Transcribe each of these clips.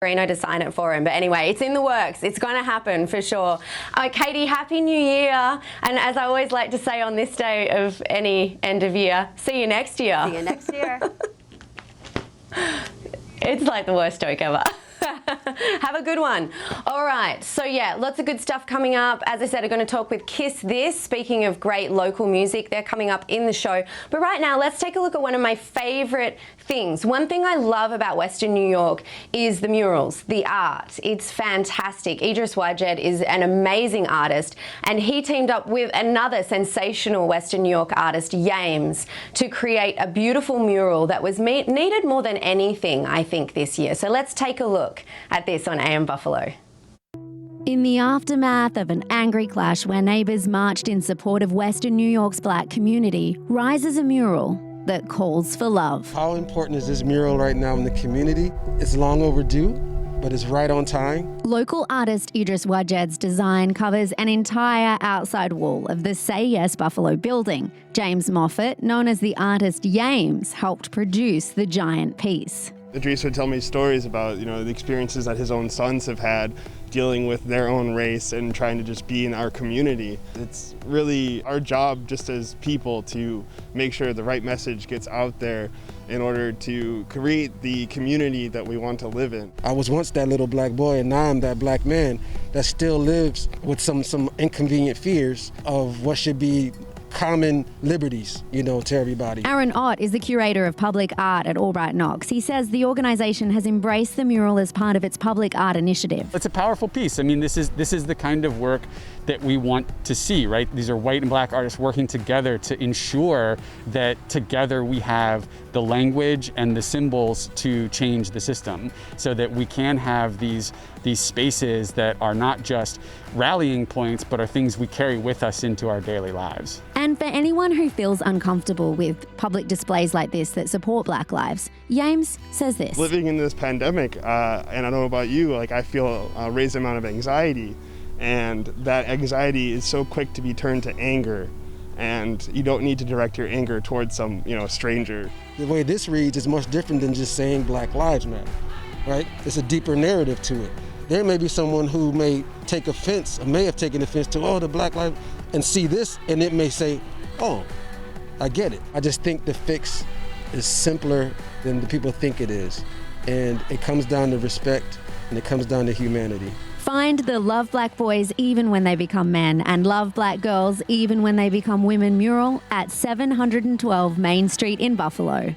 Reno to sign it for him. But anyway, it's in the works. It's going to happen for sure. Katie, Happy New Year. And as I always like to say on this day of any end of year, see you next year. See you next year. It's like the worst joke ever. Have a good one. All right, so yeah, lots of good stuff coming up. As I said, I'm going to talk with Kiss This. Speaking of great local music, they're coming up in the show. But right now, let's take a look at one of my favorite things. One thing I love about Western New York is the murals, the art. It's fantastic. Idris Wajed is an amazing artist, and he teamed up with another sensational Western New York artist, Yames, to create a beautiful mural that was needed more than anything, I think, this year. So let's take a look at this on AM Buffalo. In the aftermath of an angry clash where neighbours marched in support of Western New York's black community, rises a mural that calls for love. How important is this mural right now in the community? It's long overdue, but it's right on time. Local artist Idris Wajed's design covers an entire outside wall of the Say Yes Buffalo building. James Moffat, known as the artist Yames, helped produce the giant piece. Idris would tell me stories about, the experiences that his own sons have had dealing with their own race and trying to just be in our community. It's really our job just as people to make sure the right message gets out there in order to create the community that we want to live in. I was once that little black boy, and now I'm that black man that still lives with some inconvenient fears of what should be common liberties, to everybody. Aaron Ott is the curator of public art at Albright Knox. He says the organisation has embraced the mural as part of its public art initiative. It's a powerful piece. I mean, this is the kind of work that we want to see, right? These are white and black artists working together to ensure that together we have the language and the symbols to change the system so that we can have these spaces that are not just rallying points, but are things we carry with us into our daily lives. And for anyone who feels uncomfortable with public displays like this that support Black lives, Yames says this. Living in this pandemic, and I don't know about you, I feel a raised amount of anxiety, and that anxiety is so quick to be turned to anger, and you don't need to direct your anger towards some, stranger. The way this reads is much different than just saying Black Lives Matter, right? It's a deeper narrative to it. There may be someone who may take offense, or may have taken offense to, the Black lives, and see this, and it may say, oh, I get it. I just think the fix is simpler than the people think it is. And it comes down to respect, and it comes down to humanity. Find the Love Black Boys Even When They Become Men and Love Black Girls Even When They Become Women mural at 712 Main Street in Buffalo.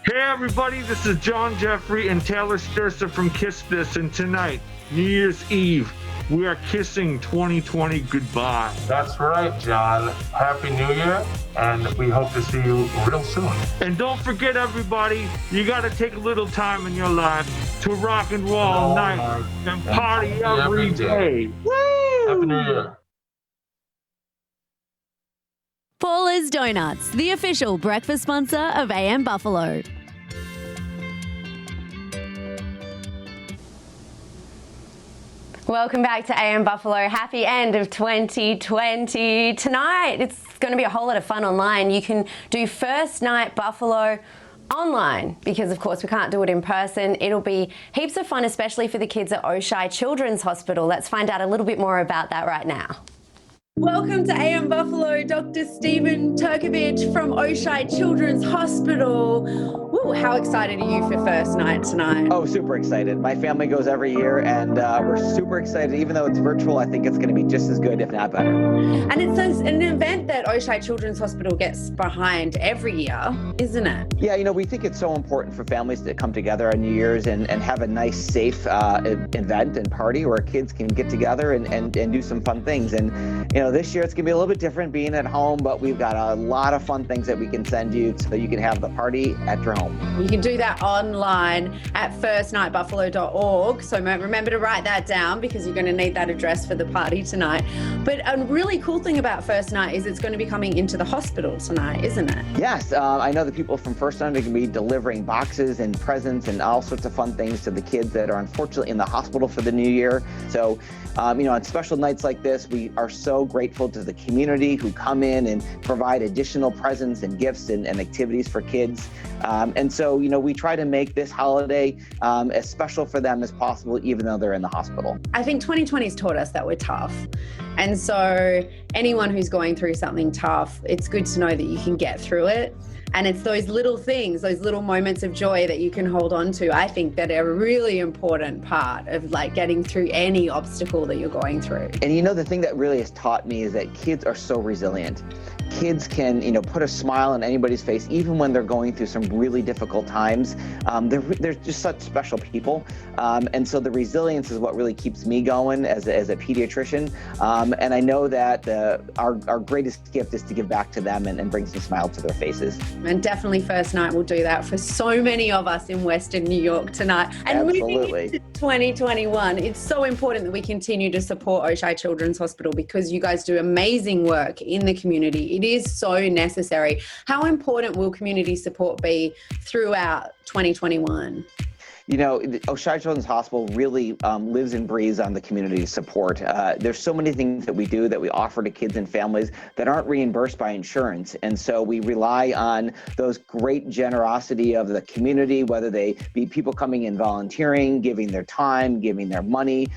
Hey everybody, this is John Jeffrey and Taylor Sturza from Kiss This, and tonight, New Year's Eve, we are kissing 2020 goodbye. That's right, John. Happy New Year, and we hope to see you real soon. And don't forget, everybody, you gotta take a little time in your life to rock and roll all night and party every day. Woo! Happy New Year. Paula's Donuts, the official breakfast sponsor of AM Buffalo. Welcome back to AM Buffalo. Happy end of 2020. Tonight, it's going to be a whole lot of fun online. You can do First Night Buffalo online because, of course, we can't do it in person. It'll be heaps of fun, especially for the kids at Oshai Children's Hospital. Let's find out a little bit more about that right now. Welcome to AM Buffalo, Dr. Stephen Turkovich from Oshai Children's Hospital. Woo, how excited are you for First Night tonight? Oh, super excited. My family goes every year, and we're super excited. Even though it's virtual, I think it's going to be just as good, if not better. And it's an event that Oshai Children's Hospital gets behind every year, isn't it? Yeah, we think it's so important for families to come together on New Year's and have a nice, safe event and party where kids can get together and do some fun things. And, this year it's going to be a little bit different being at home, but we've got a lot of fun things that we can send you so you can have the party at your home. You can do that online at firstnightbuffalo.org. So remember to write that down because you're going to need that address for the party tonight. But a really cool thing about First Night is it's going to be coming into the hospital tonight, isn't it? Yes, I know the people from First Night are going to be delivering boxes and presents and all sorts of fun things to the kids that are unfortunately in the hospital for the new year. So, on special nights like this, we are so grateful to the community who come in and provide additional presents and gifts and activities for kids. And And so, we try to make this holiday as special for them as possible, even though they're in the hospital. I think 2020's taught us that we're tough. And so anyone who's going through something tough, it's good to know that you can get through it. And it's those little things, those little moments of joy that you can hold on to, I think, that are a really important part of like getting through any obstacle that you're going through. And the thing that really has taught me is that kids are so resilient. Kids can, put a smile on anybody's face, even when they're going through some really difficult times. They're just such special people. And so the resilience is what really keeps me going as a pediatrician. And I know that our greatest gift is to give back to them and bring some smile to their faces. And definitely First Night will do that for so many of us in Western New York tonight. And Absolutely. Moving into 2021, it's so important that we continue to support Oishei Children's Hospital because you guys do amazing work in the community. It is so necessary. How important will community support be throughout 2021? Oishei Children's Hospital really lives and breathes on the community support. There's so many things that we do that we offer to kids and families that aren't reimbursed by insurance. And so we rely on those great generosity of the community, whether they be people coming in volunteering, giving their time, giving their money,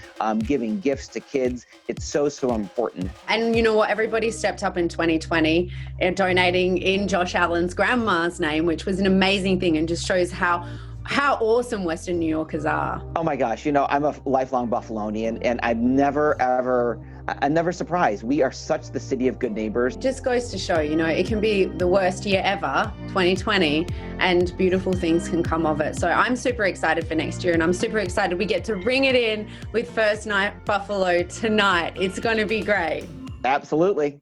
giving gifts to kids. It's so important. And you know what? Everybody stepped up in 2020 and donating in Josh Allen's grandma's name, which was an amazing thing and just shows how awesome Western New Yorkers are. Oh my gosh, I'm a lifelong Buffalonian and I'm never surprised. We are such the city of good neighbors. Just goes to show, it can be the worst year ever, 2020, and beautiful things can come of it. So I'm super excited for next year and I'm super excited we get to ring it in with First Night Buffalo tonight. It's going to be great. Absolutely.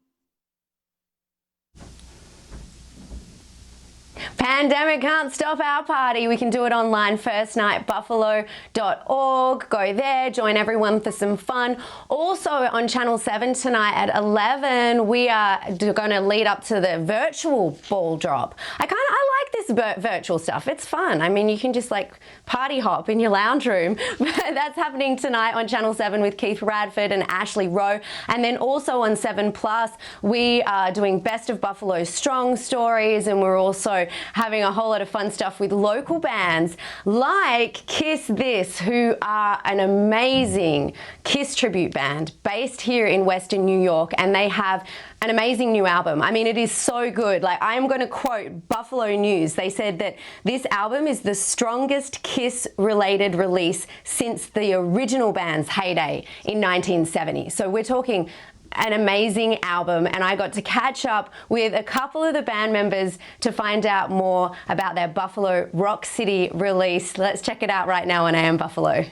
Pandemic can't stop our party. We can do it online, firstnightbuffalo.org. Go there, join everyone for some fun. Also on Channel 7 tonight at 11, we are going to lead up to the virtual ball drop. I like this virtual stuff. It's fun. I mean, you can just like party hop in your lounge room. That's happening tonight on Channel 7 with Keith Radford and Ashley Rowe. And then also on 7 Plus, we are doing Best of Buffalo Strong stories, and we're also having a whole lot of fun stuff with local bands like Kiss This, who are an amazing Kiss tribute band based here in Western New York, and they have an amazing new album. I mean, it is so good. Like, I'm going to quote Buffalo News. They said that this album is the strongest Kiss-related release since the original band's heyday in 1970. So we're talking an amazing album, and I got to catch up with a couple of the band members to find out more about their Buffalo Rock City release. Let's check it out right now on AM Buffalo.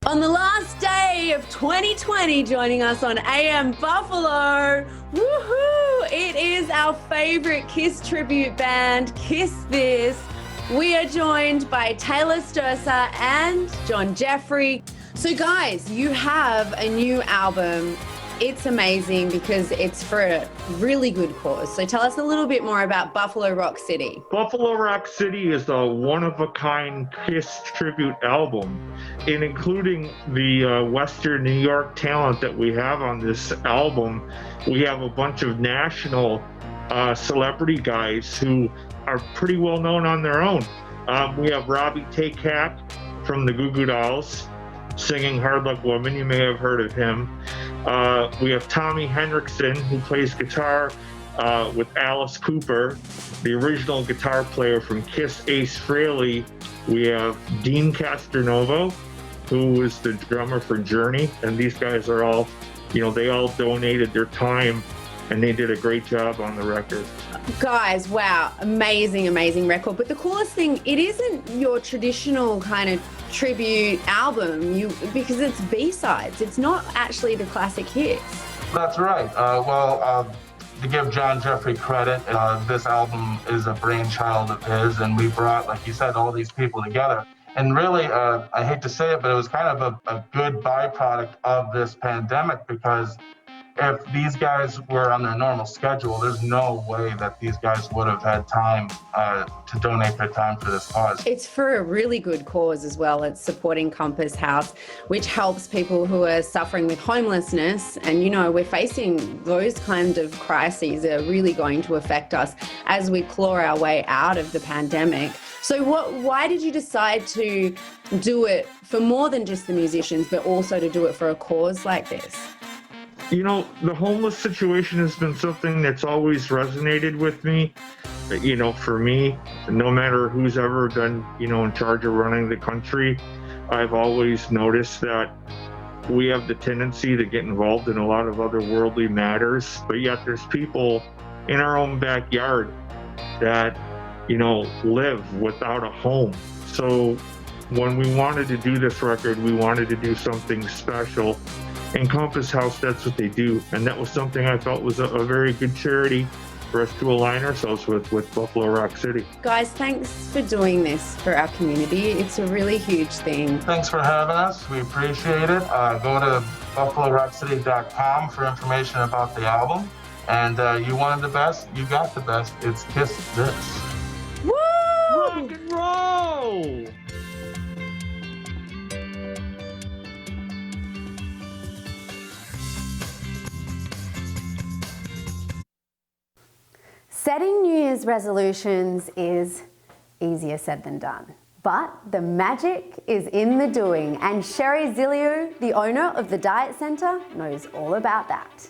On the last day of 2020, joining us on AM Buffalo, woohoo! It is our favorite Kiss tribute band, Kiss This. We are joined by Taylor Sturser and John Jeffrey. So guys, you have a new album. It's amazing because it's for a really good cause. So tell us a little bit more about Buffalo Rock City. Buffalo Rock City is a one-of-a-kind Kiss tribute album, and including the Western New York talent that we have on this album, we have a bunch of national celebrity guys who are pretty well known on their own. We have Robbie Take-Hat from the Goo Goo Dolls singing Hard Luck Woman. You may have heard of him. We have Tommy Henriksen, who plays guitar with Alice Cooper, the original guitar player from Kiss, Ace Frehley. We have Dean Castronovo, who was the drummer for Journey. And these guys are all, they all donated their time and they did a great job on the record. Guys, wow, amazing record. But the coolest thing, it isn't your traditional kind of tribute album, because it's B-sides. It's not actually the classic hits. That's right. To give John Jeffrey credit, this album is a brainchild of his, and we brought, like you said, all these people together. And really, I hate to say it, but it was kind of a good byproduct of this pandemic, because if these guys were on their normal schedule, there's no way that these guys would have had time to donate their time for this cause. It's for a really good cause as well. It's supporting Compass House, which helps people who are suffering with homelessness. And, you know, we're facing those kind of crises that are really going to affect us as we claw our way out of the pandemic. So why did you decide to do it for more than just the musicians, but also to do it for a cause like this? You know, the homeless situation has been something that's always resonated with me. You know, for me, no matter who's ever been, you know, in charge of running the country, I've always noticed that we have the tendency to get involved in a lot of other worldly matters, but yet there's people in our own backyard that, you know, live without a home. So when we wanted to do this record, we wanted to do something special. And Compass House, that's what they do. And that was something I felt was a very good charity for us to align ourselves with Buffalo Rock City. Guys, thanks for doing this for our community. It's a really huge thing. Thanks for having us. We appreciate it. Go to buffalorockcity.com for information about the album. And you wanted the best, you got the best. It's Kiss This. Woo! Rock and roll! Setting New Year's resolutions is easier said than done. But the magic is in the doing, and Sherry Ziliou, the owner of the Diet Centre, knows all about that.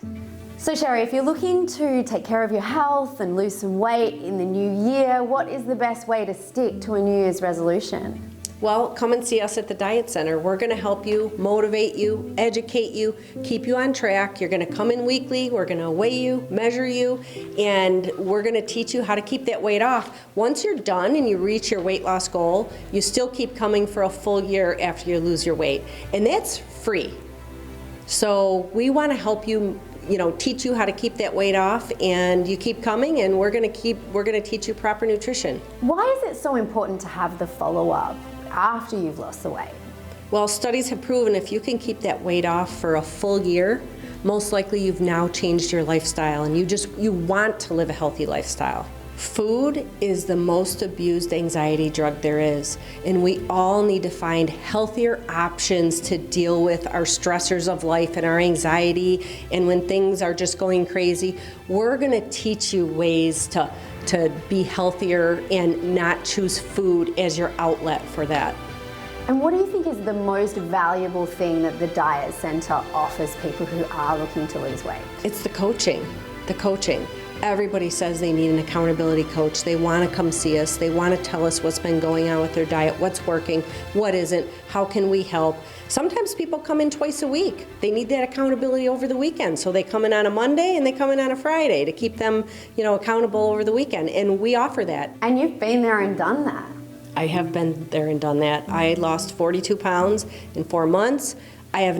So Sherry, if you're looking to take care of your health and lose some weight in the new year, what is the best way to stick to a New Year's resolution? Well, come and see us at the Diet Center. We're going to help you, motivate you, educate you, keep you on track. You're going to come in weekly. We're going to weigh you, measure you, and we're going to teach you how to keep that weight off. Once you're done and you reach your weight loss goal, you still keep coming for a full year after you lose your weight, and that's free. So we want to help you, teach you how to keep that weight off, and you keep coming, and we're going to teach you proper nutrition. Why is it so important to have the follow-up after you've lost the weight? Well, studies have proven if you can keep that weight off for a full year, most likely you've now changed your lifestyle and you want to live a healthy lifestyle. Food is the most abused anxiety drug there is, and we all need to find healthier options to deal with our stressors of life and our anxiety, and when things are just going crazy, we're going to teach you ways to be healthier and not choose food as your outlet for that. And what do you think is the most valuable thing that the Diet Centre offers people who are looking to lose weight? It's the coaching. Everybody says they need an accountability coach. They want to come see us. They want to tell us what's been going on with their diet, what's working, what isn't, how can we help. Sometimes people come in twice a week. They need that accountability over the weekend. So they come in on a Monday and they come in on a Friday to keep them, accountable over the weekend. And we offer that. And you've been there and done that. I have been there and done that. I lost 42 pounds in 4 months. I have